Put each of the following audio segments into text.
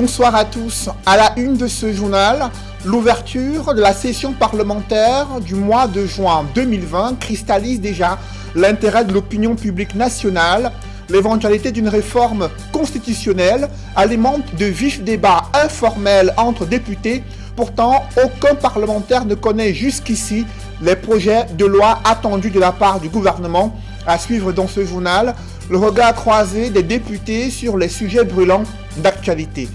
Bonsoir à tous. À la une de ce journal, l'ouverture de la session parlementaire du mois de juin 2020 cristallise déjà l'intérêt de l'opinion publique nationale. L'éventualité d'une réforme constitutionnelle alimente de vifs débats informels entre députés. Pourtant, aucun parlementaire ne connaît jusqu'ici les projets de loi attendus de la part du gouvernement. À suivre dans ce journal, le regard croisé des députés sur les sujets brûlants d'actualité.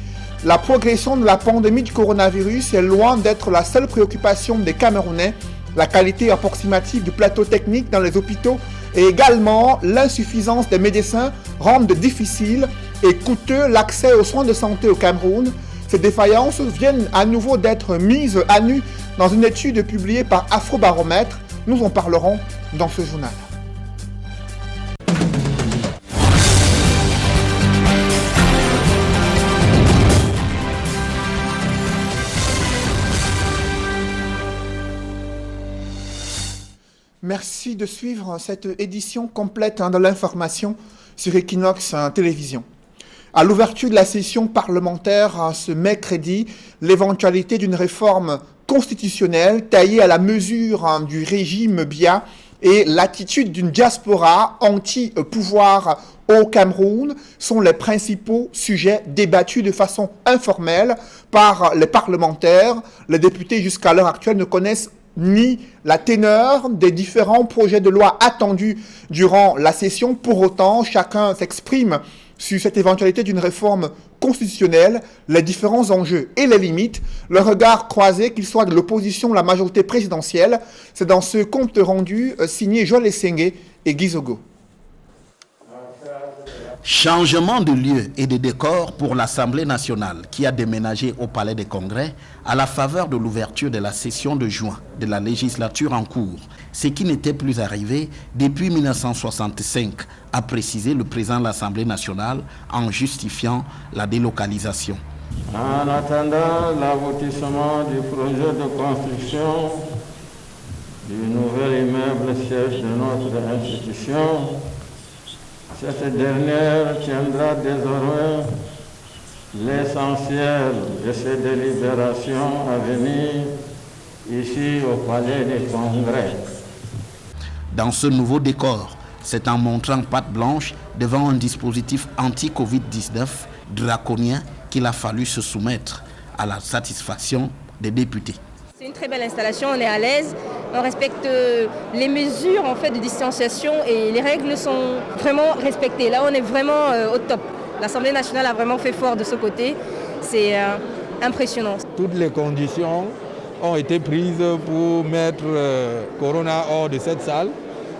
La progression de la pandémie du coronavirus est loin d'être la seule préoccupation des Camerounais. La qualité approximative du plateau technique dans les hôpitaux et également l'insuffisance des médecins rendent difficile et coûteux l'accès aux soins de santé au Cameroun. Ces défaillances viennent à nouveau d'être mises à nu dans une étude publiée par Afrobaromètre. Nous en parlerons dans ce journal. Merci de suivre cette édition complète de l'information sur Equinox Télévision. À l'ouverture de la session parlementaire ce mercredi, l'éventualité d'une réforme constitutionnelle taillée à la mesure du régime Biya et l'attitude d'une diaspora anti-pouvoir au Cameroun sont les principaux sujets débattus de façon informelle par les parlementaires. Les députés jusqu'à l'heure actuelle ne connaissent ni la teneur des différents projets de loi attendus durant la session. Pour autant, chacun s'exprime sur cette éventualité d'une réforme constitutionnelle, les différents enjeux et les limites, le regard croisé, qu'il soit de l'opposition ou la majorité présidentielle. C'est dans ce compte rendu signé Joël Essengue et Guy Zogo. Changement de lieu et de décor pour l'Assemblée nationale qui a déménagé au Palais des Congrès à la faveur de l'ouverture de la session de juin de la législature en cours, ce qui n'était plus arrivé depuis 1965, a précisé le président de l'Assemblée nationale en justifiant la délocalisation. En attendant l'aboutissement du projet de construction du nouvel immeuble siège de notre institution, cette dernière tiendra désormais l'essentiel de ces délibérations à venir ici au Palais des Congrès. Dans ce nouveau décor, c'est en montrant patte blanche devant un dispositif anti-Covid-19 draconien qu'il a fallu se soumettre à la satisfaction des députés. C'est une très belle installation, on est à l'aise, on respecte les mesures en fait, de distanciation et les règles sont vraiment respectées. Là, on est vraiment au top. L'Assemblée nationale a vraiment fait fort de ce côté, c'est impressionnant. Toutes les conditions ont été prises pour mettre Corona hors de cette salle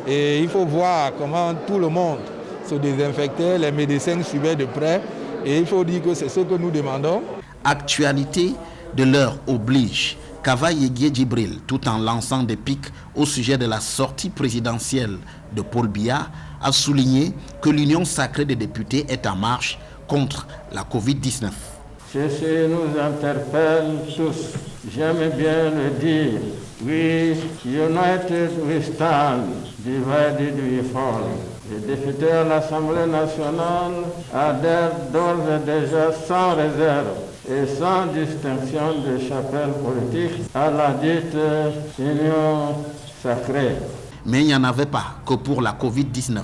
et il faut voir comment tout le monde se désinfectait, les médecins suivaient de près et il faut dire que c'est ce que nous demandons. Actualité de l'heure oblige. Kava Yeguie Djibril, tout en lançant des pics au sujet de la sortie présidentielle de Paul Biya, a souligné que l'Union sacrée des députés est en marche contre la Covid-19. Ceci nous interpelle tous. J'aime bien le dire. We united we stand, divided we fall. Les députés à l'Assemblée nationale adhèrent d'ores et déjà sans réserve et sans distinction de chapelle politique à la dite Union sacrée. Mais il n'y en avait pas que pour la Covid-19.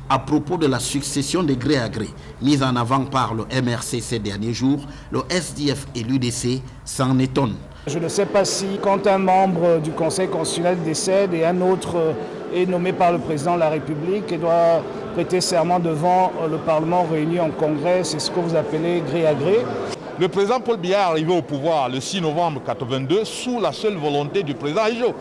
À propos de la succession de gré à gré mise en avant par le MRC ces derniers jours, le SDF et l'UDC s'en étonnent. Je ne sais pas si quand un membre du Conseil constitutionnel décède et un autre est nommé par le président de la République et doit prêter serment devant le Parlement réuni en Congrès, c'est ce que vous appelez gré à gré. Le président Paul Biya est arrivé au pouvoir le 6 novembre 1982 sous la seule volonté du président Aïjo.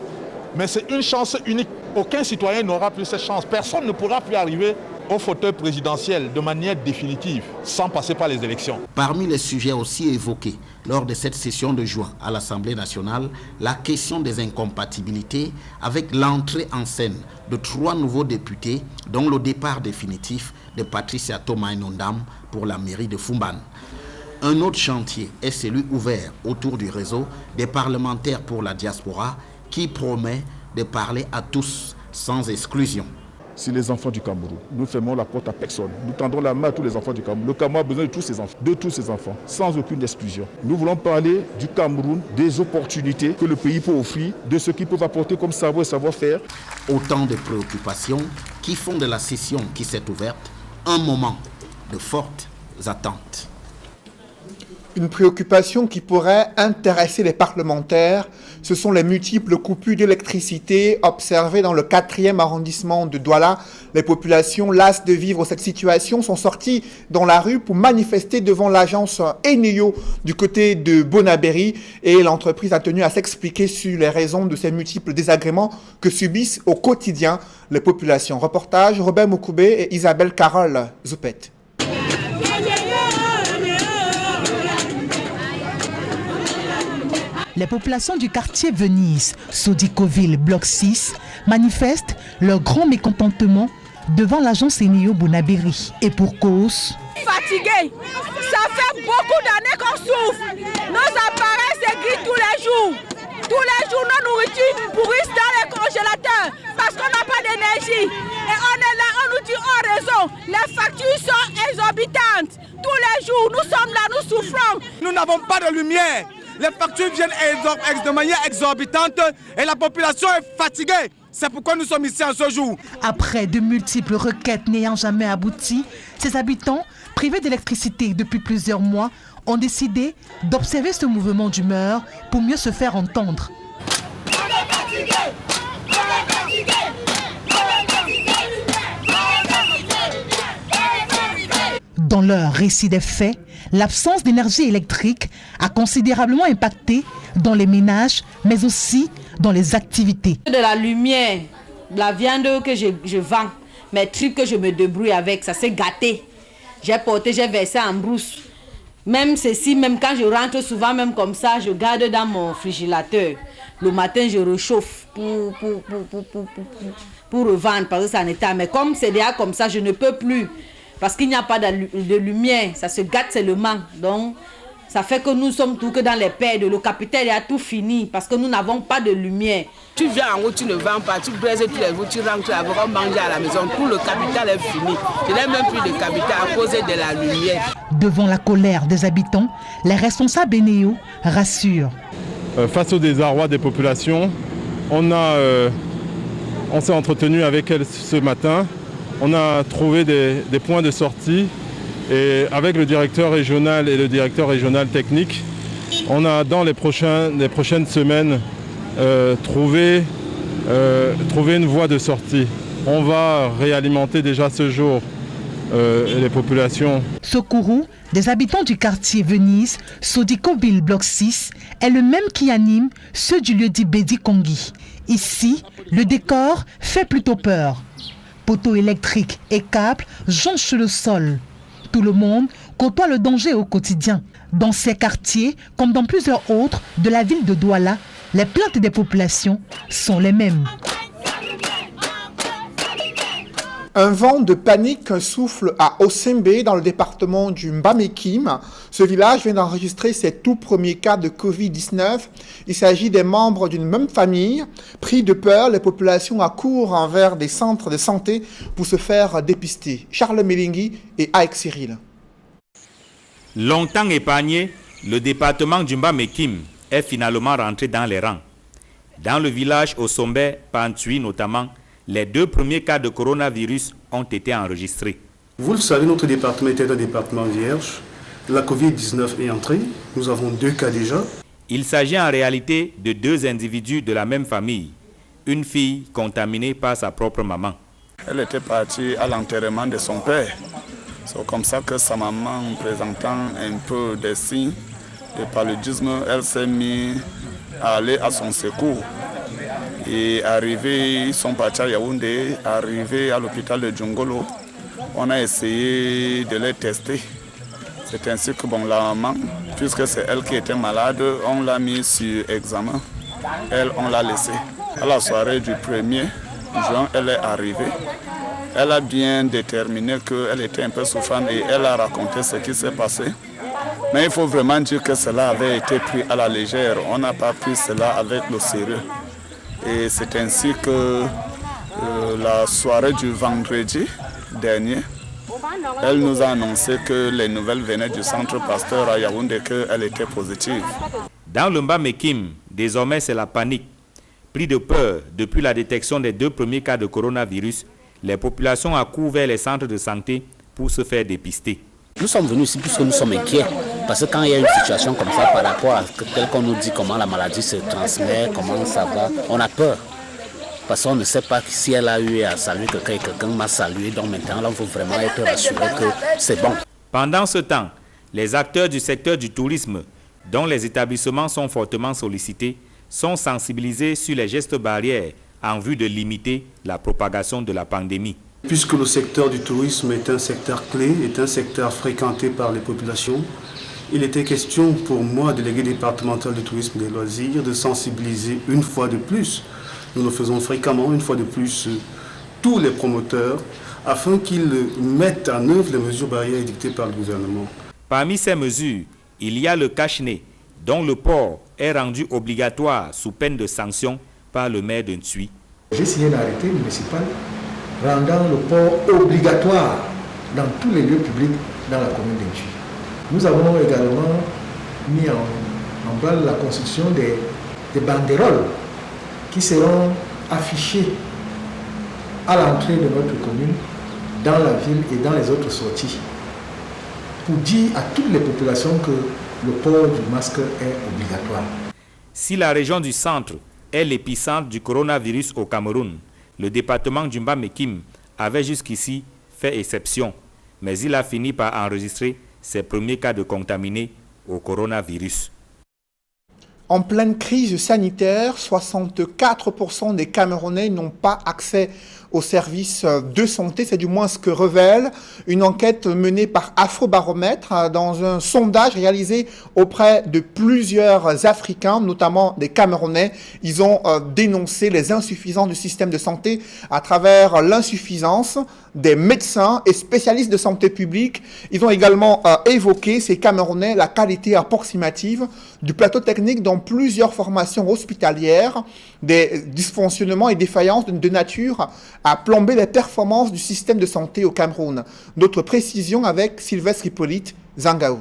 Mais c'est une chance unique. Aucun citoyen n'aura plus cette chance. Personne ne pourra plus arriver au fauteuil présidentiel de manière définitive sans passer par les élections. Parmi les sujets aussi évoqués lors de cette session de juin à l'Assemblée nationale, la question des incompatibilités avec l'entrée en scène de 3 nouveaux députés dont le départ définitif de Patricia Thomas Nondam pour la mairie de Fumban. Un autre chantier est celui ouvert autour du réseau des parlementaires pour la diaspora qui promet de parler à tous sans exclusion. c'est les enfants du Cameroun. Nous fermons la porte à personne. Nous tendons la main à tous les enfants du Cameroun. Le Cameroun a besoin de tous ses enfants, sans aucune exclusion. Nous voulons parler du Cameroun, des opportunités que le pays peut offrir, de ce qu'ils peuvent apporter comme savoir et savoir-faire. Autant de préoccupations qui font de la session qui s'est ouverte un moment de fortes attentes. Une préoccupation qui pourrait intéresser les parlementaires, ce sont les multiples coupures d'électricité observées dans le 4e arrondissement de Douala. Les populations lasses de vivre cette situation sont sorties dans la rue pour manifester devant l'agence Eneo du côté de Bonabéry et l'entreprise a tenu à s'expliquer sur les raisons de ces multiples désagréments que subissent au quotidien les populations. Reportage Robert Mokoubé et Isabelle Carole Zoupet. Les populations du quartier Venise, Sodicoville, bloc 6, manifestent leur grand mécontentement devant l'agence Eneo Bonabéry. Et pour cause... Fatigués, ça fait beaucoup d'années qu'on souffre. Nos appareils s'aiguillent tous les jours. Tous les jours, nos nourritures pourrissent dans les congélateurs parce qu'on n'a pas d'énergie. Et on est là, on nous dit oh raison. Les factures sont exorbitantes. Tous les jours, nous sommes là, nous souffrons. Nous n'avons pas de lumière. Les factures viennent de manière exorbitante et la population est fatiguée. C'est pourquoi nous sommes ici en ce jour. Après de multiples requêtes n'ayant jamais abouti, ces habitants, privés d'électricité depuis plusieurs mois, ont décidé d'observer ce mouvement d'humeur pour mieux se faire entendre. Dans leur récit des faits, l'absence d'énergie électrique a considérablement impacté dans les ménages, mais aussi dans les activités. De la lumière, de la viande que je vends, mes trucs que je me débrouille avec, ça s'est gâté. J'ai versé en brousse. Même ceci, même quand je rentre souvent, même comme ça, je garde dans mon frigérateur. Le matin, je réchauffe pour revendre parce que ça n'était. Mais comme c'est déjà comme ça, je ne peux plus. Parce qu'il n'y a pas de lumière, ça se gâte seulement. Donc, ça fait que nous sommes tous que dans les pertes. Le capital a tout fini parce que nous n'avons pas de lumière. Tu viens en haut, tu ne vends pas, tu braises tous les jours, tu rentres avec on mange à la maison. Tout le capital est fini. Je n'ai même plus de capital à cause de la lumière. Devant la colère des habitants, les responsables Eneo rassurent. Face au désarroi des populations, on s'est entretenu avec elles ce matin. On a trouvé des points de sortie et avec le directeur régional et le directeur régional technique, on a dans les prochaines semaines trouvé une voie de sortie. On va réalimenter déjà ce jour les populations. Ce courroux des habitants du quartier Venise, Sodicoville bloc 6, est le même qui anime ceux du lieu-dit Bédi Kongi. Ici, le décor fait plutôt peur. Poteaux électriques et câbles jonchent le sol. Tout le monde côtoie le danger au quotidien. Dans ces quartiers, comme dans plusieurs autres de la ville de Douala, les plaintes des populations sont les mêmes. Un vent de panique souffle à Osembe dans le département du Mbamekim. Ce village vient d'enregistrer ses tout premiers cas de Covid-19. Il s'agit des membres d'une même famille. Pris de peur, les populations accourent vers des centres de santé pour se faire dépister. Charles Melingui et Aïk Cyril. Longtemps épargné, le département du Mbamekim est finalement rentré dans les rangs. Dans le village Osombe, Pantui notamment, les 2 premiers cas de coronavirus ont été enregistrés. Vous le savez, notre département était un département vierge. La Covid-19 est entrée. Nous avons 2 cas déjà. Il s'agit en réalité de 2 individus de la même famille. Une fille contaminée par sa propre maman. Elle était partie à l'enterrement de son père. C'est comme ça que sa maman, présentant un peu des signes de paludisme, elle s'est mise à aller à son secours. Et arrivé, ils sont partis à Yaoundé, arrivé à l'hôpital de Djongolo, on a essayé de les tester. C'est ainsi que la maman, puisque c'est elle qui était malade, on l'a mis sur examen. Elle, on l'a laissée. À la soirée du 1er juin, elle est arrivée. Elle a bien déterminé qu'elle était un peu souffrante et elle a raconté ce qui s'est passé. Mais il faut vraiment dire que cela avait été pris à la légère. On n'a pas pris cela avec le sérieux. Et c'est ainsi que La soirée du vendredi dernier, elle nous a annoncé que les nouvelles venaient du centre Pasteur à Yaoundé, qu'elle était positive. Dans le Mbamekim, désormais c'est la panique. Pris de peur depuis la détection des 2 premiers cas de coronavirus, les populations accourent vers les centres de santé pour se faire dépister. Nous sommes venus ici puisque nous sommes inquiets. Parce que quand il y a une situation comme ça, par rapport à tel qu'on nous dit comment la maladie se transmet, comment ça va, on a peur. Parce qu'on ne sait pas si elle a eu à saluer quelqu'un et quelqu'un m'a salué. Donc maintenant, là, il faut vraiment être rassuré que c'est bon. Pendant ce temps, les acteurs du secteur du tourisme, dont les établissements sont fortement sollicités, sont sensibilisés sur les gestes barrières en vue de limiter la propagation de la pandémie. Puisque le secteur du tourisme est un secteur clé, est un secteur fréquenté par les populations, il était question pour moi, délégué départemental du tourisme et des loisirs, de sensibiliser une fois de plus. Nous le faisons fréquemment, une fois de plus, tous les promoteurs, afin qu'ils mettent en œuvre les mesures barrières édictées par le gouvernement. Parmi ces mesures, il y a le cache-nez, dont le port est rendu obligatoire sous peine de sanction par le maire de Ntsui. J'ai signé l'arrêté municipal rendant le port obligatoire dans tous les lieux publics dans la commune d'Ntsui. Nous avons également mis en branle la construction des banderoles qui seront affichées à l'entrée de notre commune, dans la ville et dans les autres sorties, pour dire à toutes les populations que le port du masque est obligatoire. Si la région du centre est l'épicentre du coronavirus au Cameroun, le département du Mbamekim avait jusqu'ici fait exception, mais il a fini par enregistrer ses premiers cas de contaminés au coronavirus. En pleine crise sanitaire, 64% des Camerounais n'ont pas accès aux services de santé. C'est du moins ce que révèle une enquête menée par Afrobaromètre dans un sondage réalisé auprès de plusieurs Africains, notamment des Camerounais. Ils ont dénoncé les insuffisances du système de santé à travers l'insuffisance des médecins et spécialistes de santé publique. Ils ont également évoqué, ces Camerounais, la qualité approximative du plateau technique dans plusieurs formations hospitalières, des dysfonctionnements et défaillances de nature à plomber les performances du système de santé au Cameroun. D'autres précisions avec Sylvestre Hippolyte Zangaou.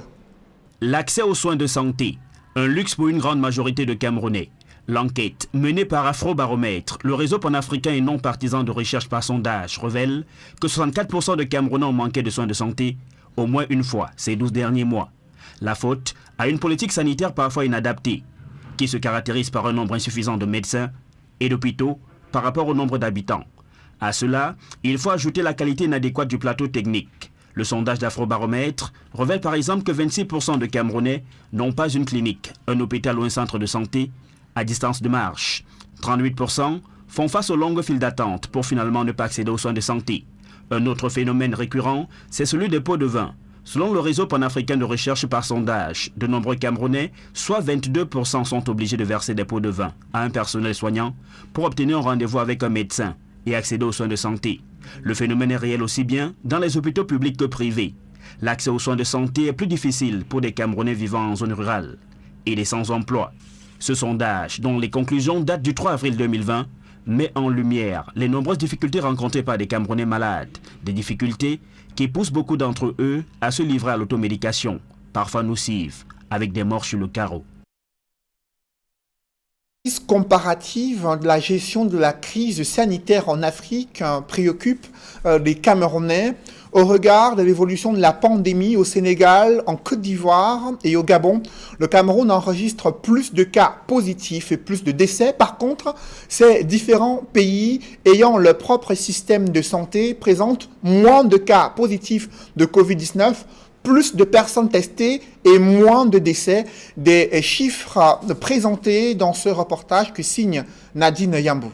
L'accès aux soins de santé, un luxe pour une grande majorité de Camerounais. L'enquête menée par Afrobaromètre, le réseau panafricain et non partisan de recherche par sondage, révèle que 64% de Camerounais ont manqué de soins de santé au moins une fois ces 12 derniers mois. La faute à une politique sanitaire parfois inadaptée, qui se caractérise par un nombre insuffisant de médecins et d'hôpitaux par rapport au nombre d'habitants. À cela, il faut ajouter la qualité inadéquate du plateau technique. Le sondage d'Afrobaromètre révèle par exemple que 26% de Camerounais n'ont pas une clinique, un hôpital ou un centre de santé à distance de marche. 38% font face aux longues files d'attente pour finalement ne pas accéder aux soins de santé. Un autre phénomène récurrent, c'est celui des pots de vin. Selon le réseau panafricain de recherche par sondage, de nombreux Camerounais, soit 22%, sont obligés de verser des pots de vin à un personnel soignant pour obtenir un rendez-vous avec un médecin et accéder aux soins de santé. Le phénomène est réel aussi bien dans les hôpitaux publics que privés. L'accès aux soins de santé est plus difficile pour des Camerounais vivant en zone rurale et les sans-emploi. Ce sondage, dont les conclusions datent du 3 avril 2020, met en lumière les nombreuses difficultés rencontrées par des Camerounais malades, des difficultés qui poussent beaucoup d'entre eux à se livrer à l'automédication, parfois nocive, avec des morts sur le carreau. Comparative de la gestion de la crise sanitaire en Afrique préoccupe les Camerounais au regard de l'évolution de la pandémie au Sénégal, en Côte d'Ivoire et au Gabon. Le Cameroun enregistre plus de cas positifs et plus de décès. Par contre, ces différents pays ayant leur propre système de santé présentent moins de cas positifs de Covid-19, plus de personnes testées et moins de décès. Des chiffres présentés dans ce reportage que signe Nadine Yambou.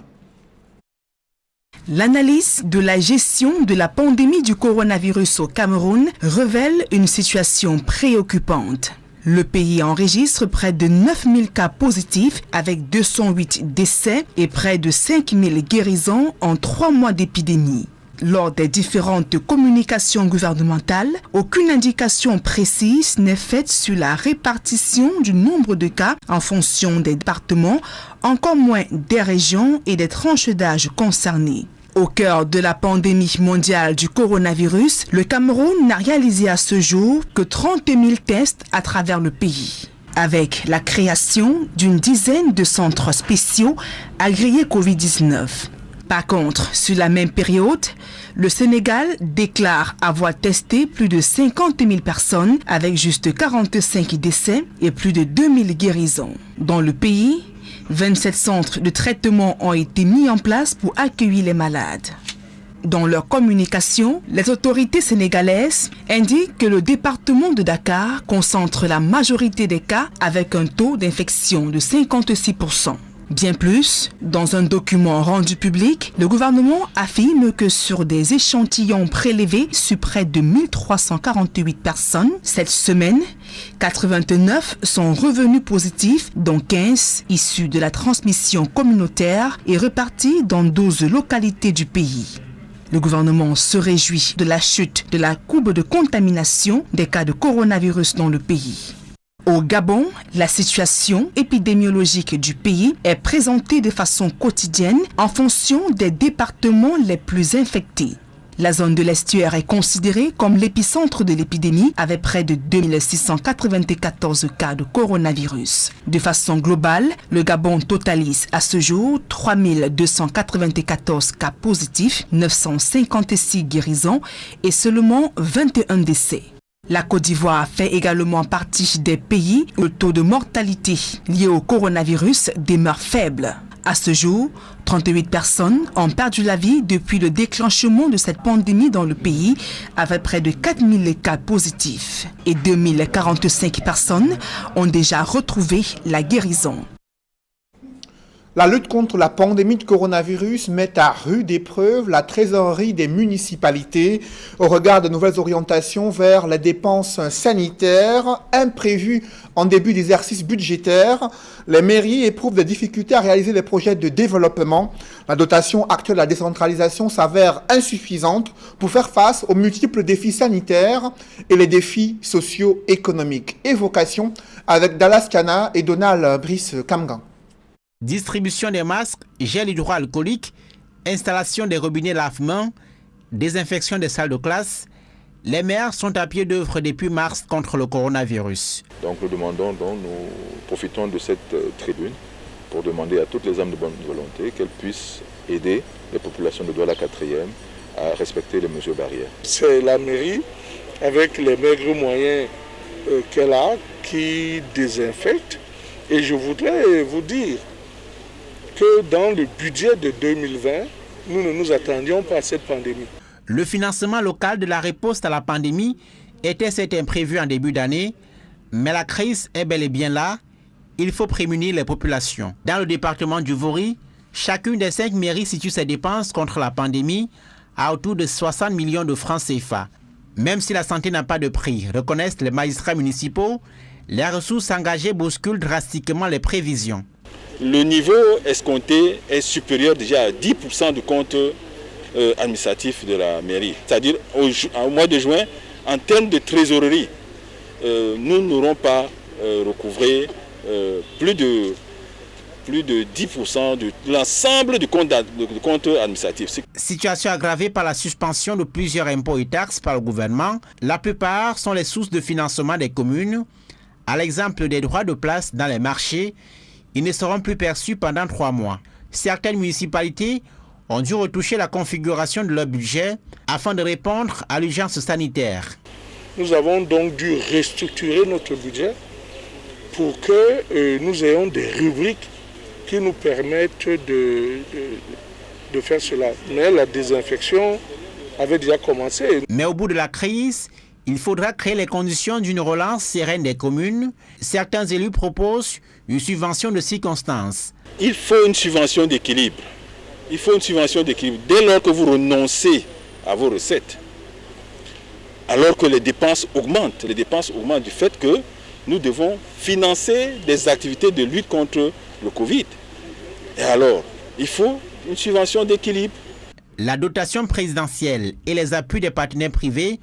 L'analyse de la gestion de la pandémie du coronavirus au Cameroun révèle une situation préoccupante. Le pays enregistre près de 9000 cas positifs avec 208 décès et près de 5000 guérisons en 3 mois d'épidémie. Lors des différentes communications gouvernementales, aucune indication précise n'est faite sur la répartition du nombre de cas en fonction des départements, encore moins des régions et des tranches d'âge concernées. Au cœur de la pandémie mondiale du coronavirus, le Cameroun n'a réalisé à ce jour que 30 000 tests à travers le pays, avec la création d'une dizaine de centres spéciaux agréés Covid-19. Par contre, sur la même période, le Sénégal déclare avoir testé plus de 50 000 personnes avec juste 45 décès et plus de 2000 guérisons. Dans le pays, 27 centres de traitement ont été mis en place pour accueillir les malades. Dans leur communication, les autorités sénégalaises indiquent que le département de Dakar concentre la majorité des cas avec un taux d'infection de 56%. Bien plus, dans un document rendu public, le gouvernement affirme que sur des échantillons prélevés sur près de 1348 personnes, cette semaine, 89 sont revenus positifs, dont 15 issus de la transmission communautaire et repartis dans 12 localités du pays. Le gouvernement se réjouit de la chute de la courbe de contamination des cas de coronavirus dans le pays. Au Gabon, la situation épidémiologique du pays est présentée de façon quotidienne en fonction des départements les plus infectés. La zone de l'estuaire est considérée comme l'épicentre de l'épidémie avec près de 2694 cas de coronavirus. De façon globale, le Gabon totalise à ce jour 3294 cas positifs, 956 guérisons et seulement 21 décès. La Côte d'Ivoire fait également partie des pays où le taux de mortalité lié au coronavirus demeure faible. À ce jour, 38 personnes ont perdu la vie depuis le déclenchement de cette pandémie dans le pays, avec près de 4000 cas positifs. Et 2045 personnes ont déjà retrouvé la guérison. La lutte contre la pandémie de coronavirus met à rude épreuve la trésorerie des municipalités au regard de nouvelles orientations vers les dépenses sanitaires imprévues en début d'exercice budgétaire. Les mairies éprouvent des difficultés à réaliser des projets de développement. La dotation actuelle de la décentralisation s'avère insuffisante pour faire face aux multiples défis sanitaires et les défis socio-économiques. Évocation avec Dallas Kana et Donald Brice Kamgan. Distribution des masques, gel hydroalcoolique, installation des robinets lavement, désinfection des salles de classe. Les maires sont à pied d'œuvre depuis mars contre le coronavirus. Donc nous demandons, nous profitons de cette tribune pour demander à toutes les âmes de bonne volonté qu'elles puissent aider les populations de Douala 4e à respecter les mesures barrières. C'est la mairie, avec les maigres moyens qu'elle a, qui désinfecte. Et je voudrais vous dire que dans le budget de 2020, nous ne nous attendions pas à cette pandémie. Le financement local de la riposte à la pandémie était certes prévu en début d'année, mais la crise est bel et bien là. Il faut prémunir les populations. Dans le département du Vori, chacune des 5 mairies situe ses dépenses contre la pandémie à autour de 60 millions de francs CFA. Même si la santé n'a pas de prix, reconnaissent les magistrats municipaux, les ressources engagées bousculent drastiquement les prévisions. Le niveau escompté est supérieur déjà à 10% du compte administratif de la mairie. C'est-à-dire au mois de juin, en termes de trésorerie, nous n'aurons pas recouvré plus de 10% de l'ensemble du compte administratif. Situation aggravée par la suspension de plusieurs impôts et taxes par le gouvernement. La plupart sont les sources de financement des communes. À l'exemple des droits de place dans les marchés, ils ne seront plus perçus pendant 3 mois. Certaines municipalités ont dû retoucher la configuration de leur budget afin de répondre à l'urgence sanitaire. Nous avons donc dû restructurer notre budget pour que nous ayons des rubriques qui nous permettent de faire cela. Mais la désinfection avait déjà commencé. Mais au bout de la crise, il faudra créer les conditions d'une relance sereine des communes. Certains élus proposent une subvention de circonstance. Il faut une subvention d'équilibre. Il faut une subvention d'équilibre. Dès lors que vous renoncez à vos recettes, alors que les dépenses augmentent du fait que nous devons financer des activités de lutte contre le Covid. Et alors, il faut une subvention d'équilibre. La dotation présidentielle et les appuis des partenaires privés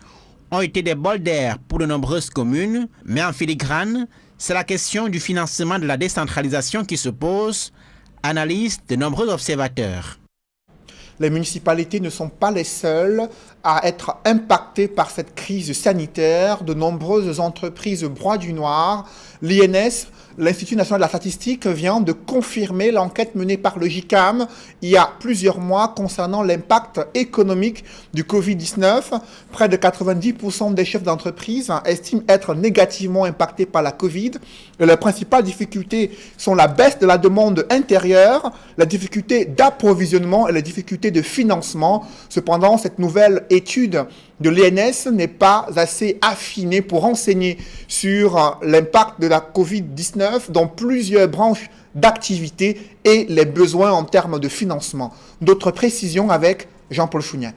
ont été des bols d'air pour de nombreuses communes, mais en filigrane, c'est la question du financement de la décentralisation qui se pose, analyse de nombreux observateurs. Les municipalités ne sont pas les seules à être impactées par cette crise sanitaire. De nombreuses entreprises broient du noir. L'INS, l'Institut national de la statistique, vient de confirmer l'enquête menée par le JICAM il y a plusieurs mois concernant l'impact économique du Covid-19. Près de 90% des chefs d'entreprise estiment être négativement impactés par la Covid. Et les principales difficultés sont la baisse de la demande intérieure, la difficulté d'approvisionnement et les difficultés de financement. Cependant, cette nouvelle étude de l'INS n'est pas assez affinée pour renseigner sur l'impact de la Covid-19 dans plusieurs branches d'activité et les besoins en termes de financement. D'autres précisions avec Jean-Paul Chouniat.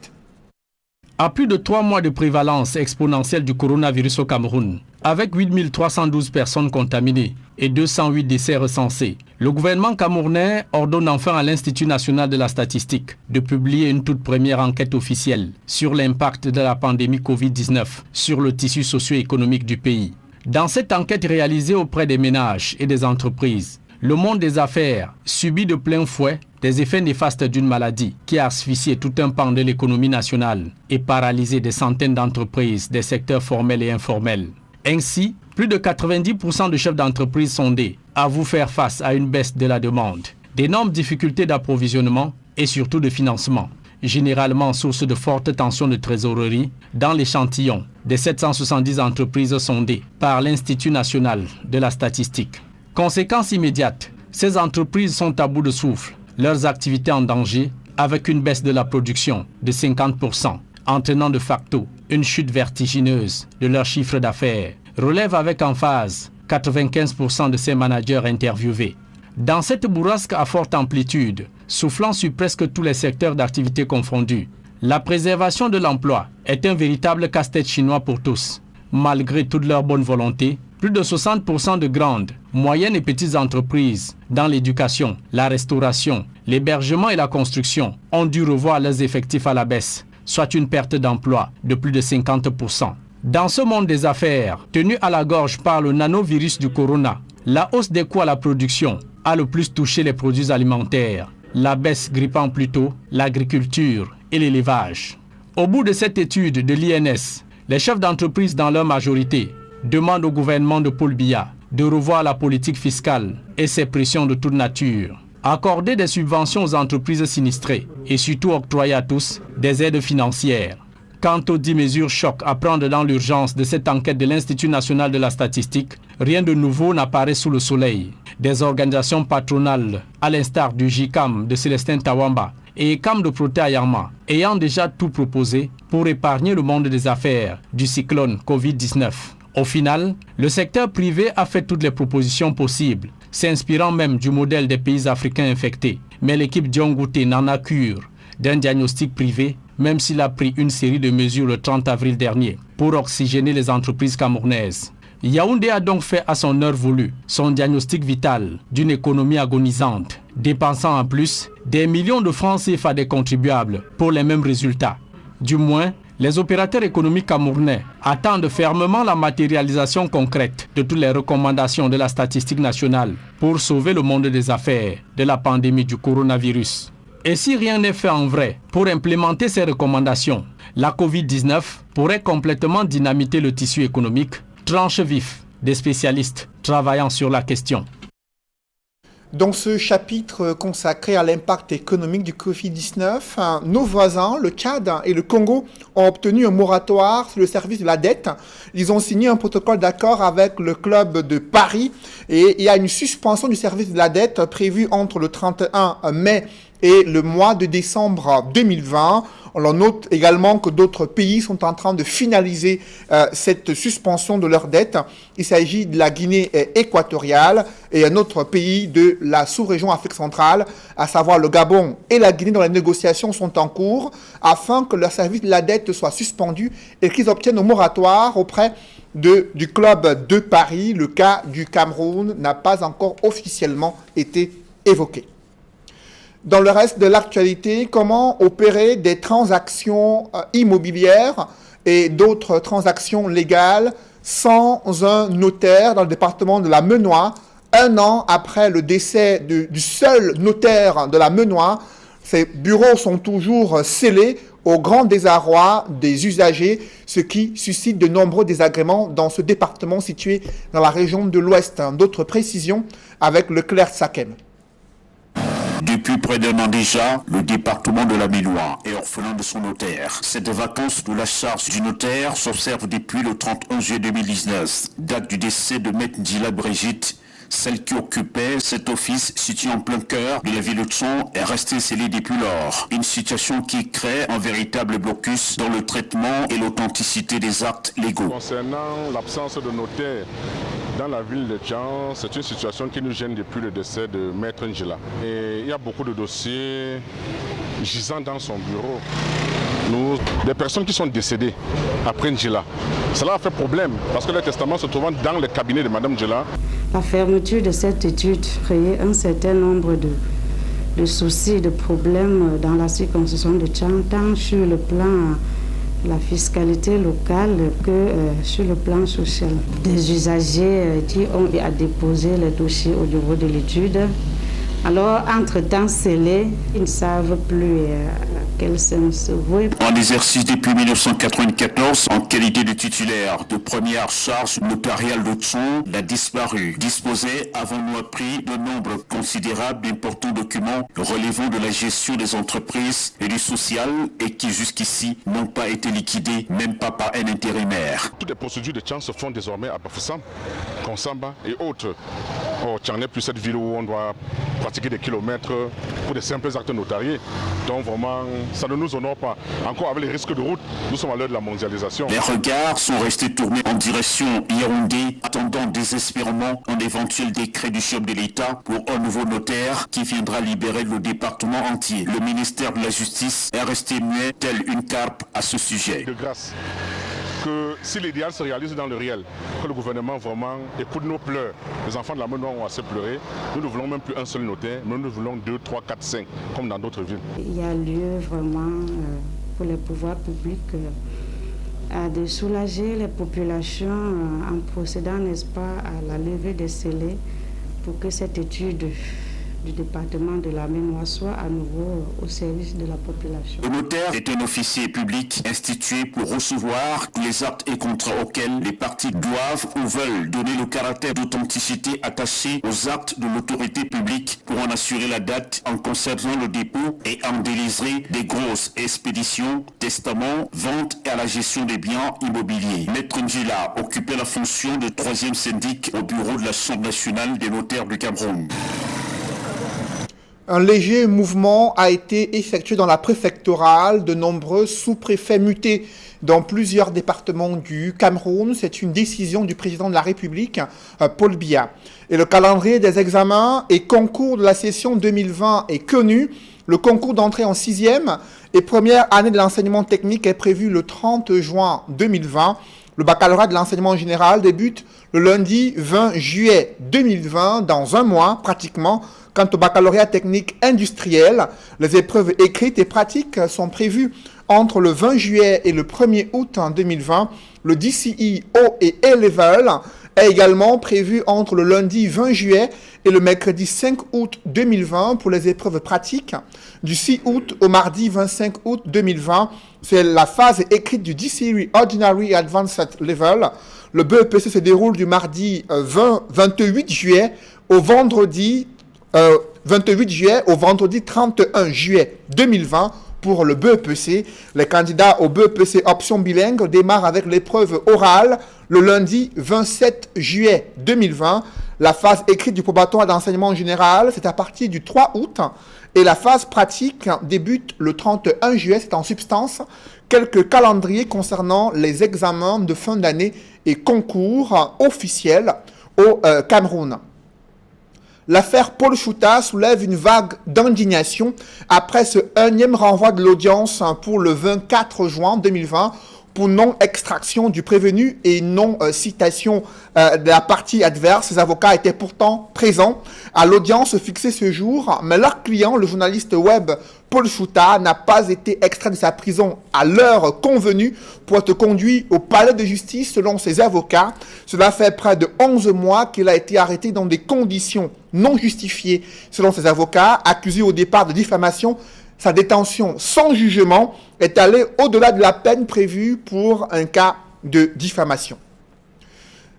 À plus de 3 mois de prévalence exponentielle du coronavirus au Cameroun, avec 8312 personnes contaminées et 208 décès recensés, le gouvernement camerounais ordonne enfin à l'Institut national de la statistique de publier une toute première enquête officielle sur l'impact de la pandémie Covid-19 sur le tissu socio-économique du pays. Dans cette enquête réalisée auprès des ménages et des entreprises, le monde des affaires subit de plein fouet des effets néfastes d'une maladie qui a asphyxié tout un pan de l'économie nationale et paralysé des centaines d'entreprises des secteurs formels et informels. Ainsi, plus de 90% de chefs d'entreprise sondés avouent faire face à une baisse de la demande, d'énormes difficultés d'approvisionnement et surtout de financement, généralement source de fortes tensions de trésorerie dans l'échantillon des 770 entreprises sondées par l'Institut national de la statistique. Conséquence immédiate, ces entreprises sont à bout de souffle, leurs activités en danger, avec une baisse de la production de 50%, entraînant de facto une chute vertigineuse de leur chiffre d'affaires, relève avec emphase 95% de ces managers interviewés. Dans cette bourrasque à forte amplitude, soufflant sur presque tous les secteurs d'activité confondus, la préservation de l'emploi est un véritable casse-tête chinois pour tous. Malgré toute leur bonne volonté, plus de 60% de grandes, moyennes et petites entreprises dans l'éducation, la restauration, l'hébergement et la construction ont dû revoir leurs effectifs à la baisse, soit une perte d'emploi de plus de 50%. Dans ce monde des affaires, tenu à la gorge par le nanovirus du corona, la hausse des coûts à la production a le plus touché les produits alimentaires, la baisse grippant plutôt l'agriculture et l'élevage. Au bout de cette étude de l'INS, les chefs d'entreprise dans leur majorité demandent au gouvernement de Paul Biya de revoir la politique fiscale et ses pressions de toute nature, accorder des subventions aux entreprises sinistrées et surtout octroyer à tous des aides financières. Quant aux 10 mesures chocs à prendre dans l'urgence de cette enquête de l'Institut national de la statistique, rien de nouveau n'apparaît sous le soleil. Des organisations patronales, à l'instar du JICAM de Célestin Tawamba et ECAM de Proté Ayama, ayant déjà tout proposé pour épargner le monde des affaires du cyclone Covid-19. Au final, le secteur privé a fait toutes les propositions possibles, s'inspirant même du modèle des pays africains infectés. Mais l'équipe Diongouté n'en a cure d'un diagnostic privé, même s'il a pris une série de mesures le 30 avril dernier pour oxygéner les entreprises camerounaises. Yaoundé a donc fait à son heure voulue son diagnostic vital d'une économie agonisante, dépensant en plus des millions de francs CFA des contribuables pour les mêmes résultats. Du moins, les opérateurs économiques camerounais attendent fermement la matérialisation concrète de toutes les recommandations de la statistique nationale pour sauver le monde des affaires de la pandémie du coronavirus. Et si rien n'est fait en vrai pour implémenter ces recommandations, la Covid-19 pourrait complètement dynamiter le tissu économique, tranche vif des spécialistes travaillant sur la question. Dans ce chapitre consacré à l'impact économique du Covid-19, nos voisins, le Tchad et le Congo, ont obtenu un moratoire sur le service de la dette. Ils ont signé un protocole d'accord avec le club de Paris et il y a une suspension du service de la dette prévue entre le 31 mai et le mois de décembre 2020. On note également que d'autres pays sont en train de finaliser cette suspension de leur dette. Il s'agit de la Guinée équatoriale et un autre pays de la sous-région Afrique centrale, à savoir le Gabon et la Guinée, dont les négociations sont en cours afin que leur service de la dette soit suspendu et qu'ils obtiennent un moratoire auprès du club de Paris. Le cas du Cameroun n'a pas encore officiellement été évoqué. Dans le reste de l'actualité, comment opérer des transactions immobilières et d'autres transactions légales sans un notaire dans le département de la Menoie, 1 an après le décès du seul notaire de la Menoie. Ces bureaux sont toujours scellés au grand désarroi des usagers, ce qui suscite de nombreux désagréments dans ce département situé dans la région de l'Ouest. D'autres précisions avec Leclerc Sakem. Depuis près d'un an déjà, le département de la Ménois est orphelin de son notaire. Cette vacance de la charge du notaire s'observe depuis le 31 juillet 2019, date du décès de Maître Ndjila Brigitte. Celle qui occupait cet office situé en plein cœur de la ville de Tson est restée scellée depuis lors. Une situation qui crée un véritable blocus dans le traitement et l'authenticité des actes légaux. Concernant l'absence de notaire dans la ville de Tson, c'est une situation qui nous gêne depuis le décès de Maître Ndjila. Et il y a beaucoup de dossiers gisant dans son bureau. Des personnes qui sont décédées après Ndjila. Cela a fait problème parce que les testaments se trouvent dans le cabinet de Mme Ndjila. La fermeture de cette étude créait un certain nombre de soucis, de problèmes dans la circonscription de Tson, tant sur le plan de la fiscalité locale que sur le plan social. Des usagers qui ont à déposer les dossiers au niveau de l'étude. Alors, entre-temps scellés, ils ne savent plus quel sens vouer. En exercice depuis 1994, en qualité de titulaire de première charge notariale de Tson, l'a disparu. Disposait, avons-nous appris, de nombre considérable d'importants documents relevant de la gestion des entreprises et du social et qui jusqu'ici n'ont pas été liquidés, même pas par un intérimaire. Toutes les procédures de Tson se font désormais à Bafoussam, Konsamba et autres. Or, Tson n'est plus cette ville où on doit pratiquer des kilomètres pour des simples actes notariés. Donc vraiment, ça ne nous honore pas. Encore avec les risques de route, nous sommes à l'heure de la mondialisation. Les regards sont restés tournés en direction Yaoundé, attendant désespérément un éventuel décret du chef de l'État pour un nouveau notaire qui viendra libérer le département entier. Le ministère de la Justice est resté muet, tel une carpe à ce sujet. De grâce, que si l'idéal se réalise dans le réel, que le gouvernement vraiment écoute nos pleurs. Les enfants de la Ménois ont assez pleuré. Nous ne voulons même plus un seul notaire, mais nous voulons 2, 3, 4, 5, comme dans d'autres villes. Il y a lieu vraiment pour les pouvoirs publics de soulager les populations en procédant, n'est-ce pas, à la levée des scellés pour que cette étude du département de la Ménois soit à nouveau au service de la population. Le notaire est un officier public institué pour recevoir tous les actes et contrats auxquels les parties doivent ou veulent donner le caractère d'authenticité attaché aux actes de l'autorité publique pour en assurer la date en conservant le dépôt et en délivrer des grosses expéditions, testaments, ventes et à la gestion des biens immobiliers. Maître Ndjila occupait la fonction de 3e syndic au bureau de la Chambre nationale des notaires du Cameroun. Un léger mouvement a été effectué dans la préfectorale, de nombreux sous-préfets mutés dans plusieurs départements du Cameroun. C'est une décision du président de la République, Paul Biya. Et le calendrier des examens et concours de la session 2020 est connu. Le concours d'entrée en 6e et première année de l'enseignement technique est prévu le 30 juin 2020. Le baccalauréat de l'enseignement général débute le lundi 20 juillet 2020, dans un mois pratiquement. Quant au baccalauréat technique industriel, les épreuves écrites et pratiques sont prévues entre le 20 juillet et le 1er août 2020. Le DCE O et A-Level est également prévu entre le lundi 20 juillet et le mercredi 5 août 2020 pour les épreuves pratiques. Du 6 août au mardi 25 août 2020, c'est la phase écrite du DCE Ordinary Advanced Level. Le BEPC se déroule du mardi 28 juillet au vendredi 31 juillet 2020 pour le BEPC. Les candidats au BEPC option bilingue démarrent avec l'épreuve orale le lundi 27 juillet 2020. La phase écrite du probatoire d'enseignement général, c'est à partir du 3 août. Et la phase pratique débute le 31 juillet. C'est en substance quelques calendriers concernant les examens de fin d'année et concours officiels au Cameroun. L'affaire Paul Chouta soulève une vague d'indignation après ce 1e renvoi de l'audience pour le 24 juin 2020 pour non-extraction du prévenu et non-citation de la partie adverse. Les avocats étaient pourtant présents à l'audience fixée ce jour, mais leur client, le journaliste web Paul Chouta, n'a pas été extrait de sa prison à l'heure convenue pour être conduit au palais de justice selon ses avocats. Cela fait près de 11 mois qu'il a été arrêté dans des conditions non justifiées selon ses avocats, accusé au départ de diffamation sa détention sans jugement est allée au-delà de la peine prévue pour un cas de diffamation.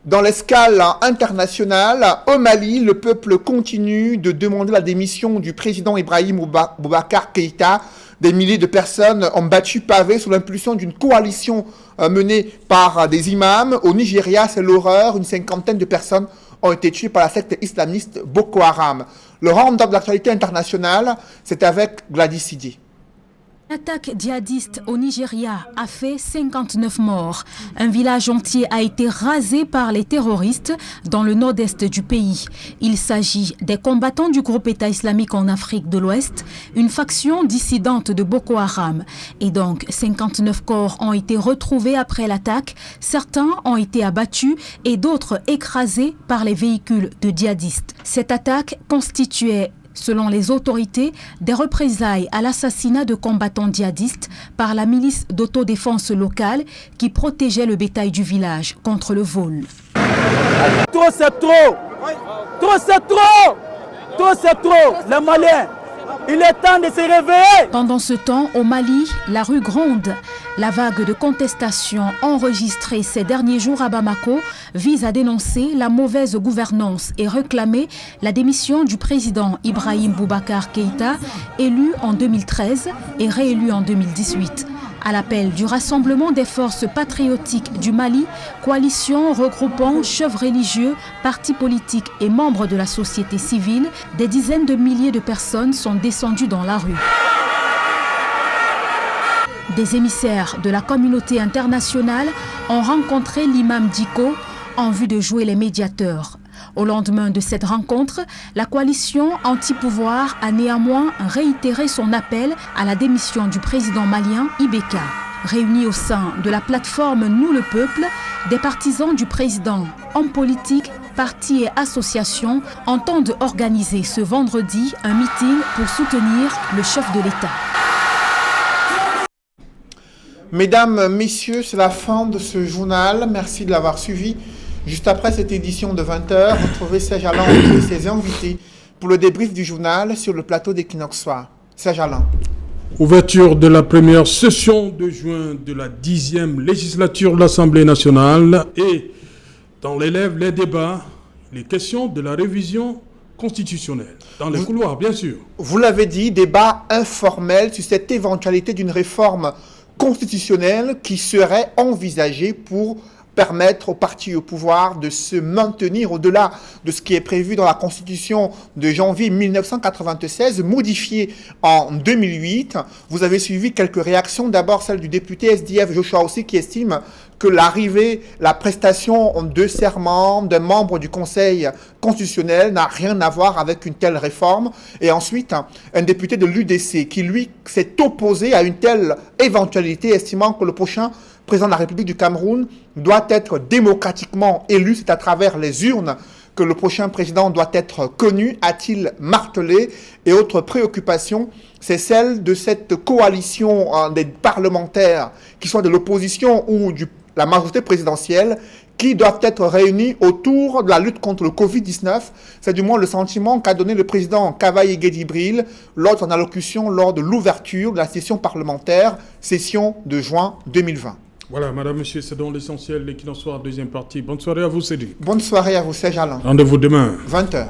Dans l'escale internationale, au Mali, le peuple continue de demander la démission du président Ibrahim Boubacar Keïta. Des milliers de personnes ont battu pavé sous l'impulsion d'une coalition menée par des imams. Au Nigeria, c'est l'horreur. Une cinquantaine de personnes ont été tuées par la secte islamiste Boko Haram. Le round-up de l'actualité internationale, c'est avec Gladys Sidi. L'attaque djihadiste au Nigeria a fait 59 morts. Un village entier a été rasé par les terroristes dans le nord-est du pays. Il s'agit des combattants du groupe État islamique en Afrique de l'Ouest, une faction dissidente de Boko Haram. Et donc, 59 corps ont été retrouvés après l'attaque. Certains ont été abattus et d'autres écrasés par les véhicules de djihadistes. Cette attaque constituait, selon les autorités, des représailles à l'assassinat de combattants djihadistes par la milice d'autodéfense locale qui protégeait le bétail du village contre le vol. Trop c'est trop! Trop c'est trop! Trop c'est trop! Les Maliens, il est temps de se réveiller! Pendant ce temps, au Mali, la rue gronde. La vague de contestation enregistrée ces derniers jours à Bamako vise à dénoncer la mauvaise gouvernance et réclamer la démission du président Ibrahim Boubacar Keïta, élu en 2013 et réélu en 2018. À l'appel du Rassemblement des forces patriotiques du Mali, coalition regroupant chefs religieux, partis politiques et membres de la société civile, des dizaines de milliers de personnes sont descendues dans la rue. Des émissaires de la communauté internationale ont rencontré l'imam Diko en vue de jouer les médiateurs. Au lendemain de cette rencontre, la coalition anti-pouvoir a néanmoins réitéré son appel à la démission du président malien Ibeka. Réunis au sein de la plateforme Nous le Peuple, des partisans du président, hommes politiques, partis et associations entendent organiser ce vendredi un meeting pour soutenir le chef de l'État. Mesdames, Messieurs, c'est la fin de ce journal. Merci de l'avoir suivi. Juste après cette édition de 20h, retrouvez Serge Alain et ses invités pour le débrief du journal sur le plateau d'Equinox Soir. Serge Alain. Ouverture de la première session de juin de la 10e législature de l'Assemblée nationale et dans les débats, les questions de la révision constitutionnelle. Dans les couloirs, bien sûr. Vous l'avez dit, débat informel sur cette éventualité d'une réforme constitutionnelle qui serait envisagée pour permettre aux partis au pouvoir de se maintenir au-delà de ce qui est prévu dans la Constitution de janvier 1996, modifiée en 2008. Vous avez suivi quelques réactions. D'abord, celle du député SDF Joshua aussi, qui estime que la prestation de serment d'un membre du Conseil constitutionnel n'a rien à voir avec une telle réforme. Et ensuite, un député de l'UDC qui, lui, s'est opposé à une telle éventualité, estimant que le prochain président de la République du Cameroun doit être démocratiquement élu. C'est à travers les urnes que le prochain président doit être connu, a-t-il martelé. Et autre préoccupation, c'est celle de cette coalition des parlementaires, qui soient de l'opposition ou de la majorité présidentielle, qui doivent être réunis autour de la lutte contre le Covid-19. C'est du moins le sentiment qu'a donné le président Kavaye Guédibril lors de son allocution lors de l'ouverture de la session parlementaire, session de juin 2020. Voilà, madame, monsieur, c'est donc l'essentiel. L'Equinox Soir, deuxième partie. Bonne soirée à vous, Cédric. Bonne soirée à vous, Serge Alain. Rendez-vous demain. 20h.